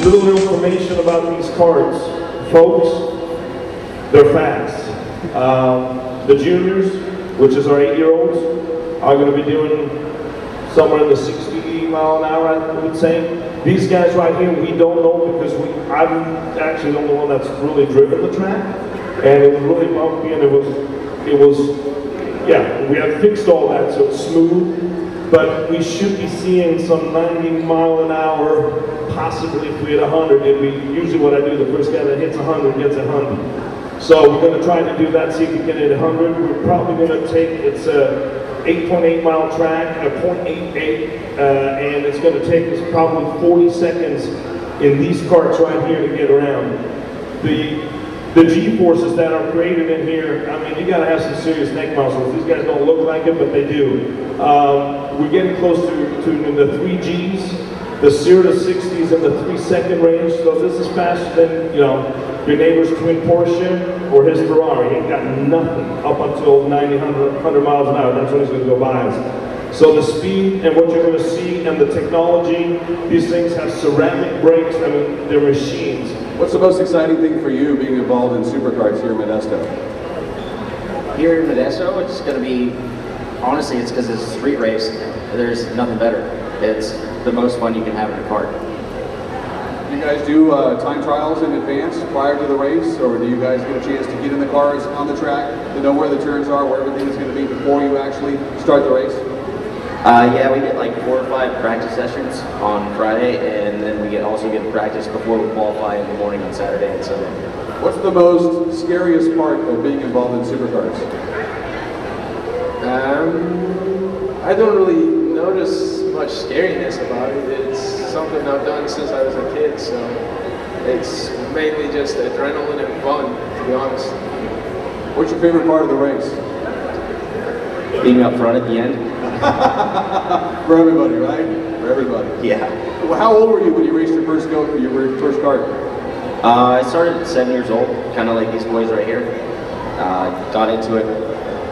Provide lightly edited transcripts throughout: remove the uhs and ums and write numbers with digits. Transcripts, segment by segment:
little information about these carts. Folks, they're fast. The juniors, which is our 8-year-olds, are going to be doing somewhere in the 60 mile an hour, I would say. These guys right here, we don't know because I'm actually the only one that's really driven the track, and it was really bumpy, and it was, yeah, we have fixed all that so it's smooth, but we should be seeing some 90 mile an hour, possibly if we hit 100. It'd be usually what I do, the first guy that hits 100 gets 100. So we're going to try to do that, see if we can get 100. We're probably going to take, it's a 8.8 mile track, a 0.88, and it's going to take us probably 40 seconds in these carts right here to get around. The G-forces that are created in here, I mean, you got to have some serious neck muscles. These guys don't look like it, but they do. We're getting close to the 3 Gs, the 0 to 60s in the 3-second range. So this is faster than, you know, your neighbor's twin Porsche or his Ferrari. He ain't got nothing up until 90, 100 miles an hour. That's when he's going to go by us. So the speed and what you're going to see and the technology, these things have ceramic brakes. I mean, they're machines. What's the most exciting thing for you being involved in supercars here in Modesto? Here in Modesto, it's going to be, honestly, it's because it's a street race. There's nothing better. It's the most fun you can have in a kart. Do you guys do time trials in advance prior to the race, or do you guys get a chance to get in the cars on the track to know where the turns are, where everything is going to be before you actually start the race? Yeah, we get like 4 or 5 practice sessions on Friday, and then we also get practice before we qualify in the morning on Saturday and Sunday. What's the most scariest part of being involved in supercars? I don't really notice much scariness about it. It's something I've done since I was a kid, so it's mainly just adrenaline and fun, to be honest. What's your favorite part of the race? Being up front at the end. For everybody, right? For everybody. Yeah. Well, how old were you when you raced your first kart? I started at 7 years old, kind of like these boys right here. Got into it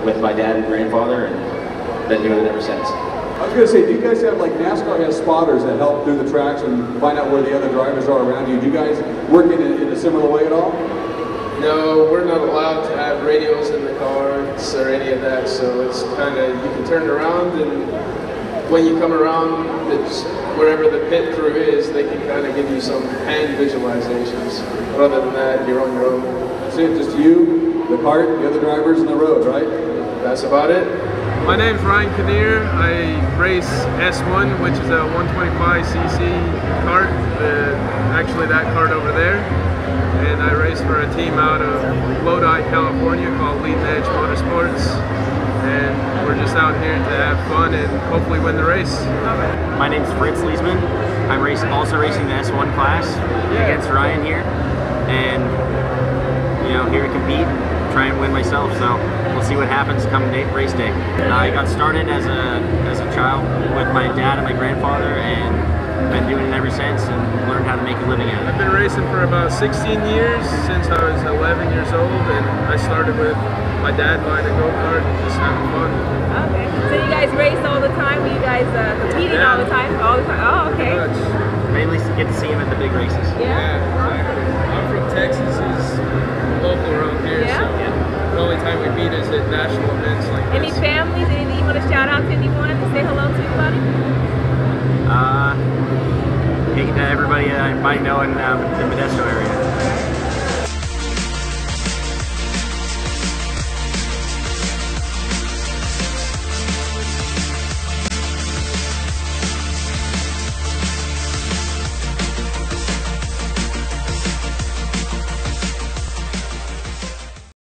with my dad and grandfather, and been doing it ever since. I was going to say, do you guys have, like NASCAR has spotters that help through the tracks and find out where the other drivers are around you? Do you guys work in a similar way at all? No, we're not allowed to have radios in the cars or any of that, so it's kind of, you can turn around, and when you come around, it's wherever the pit crew is, they can kind of give you some hand visualizations. But other than that, you're on your own. That's it, just you, the cart, the other drivers, and the road, right? That's about it. My name's Ryan Kinnear. I race S1, which is a 125cc kart, actually that kart over there. And I race for a team out of Lodi, California called Leading Edge Motorsports. And we're just out here to have fun and hopefully win the race. My name's Fritz Liesman. I'm also racing the S1 class against Ryan here. And, you know, here to compete, try and win myself. So we'll see what happens come race day. I got started as a child with my dad and my grandfather, and been doing it ever since and learned how to make a living at it. I've been racing for about 16 years, since I was 11 years old, and I started with my dad buying a go-kart and just having fun. Okay. So you guys race all the time? Were you guys competing all the time? All the time? Oh, okay. Mainly get to see him at the big races. Yeah, exactly. I'm from Texas. He's local around here, so the only time we meet is at national events like this. Any families? Anything you want to shout out to anyone to say hello to anybody? Hey to everybody I might know in the Modesto area.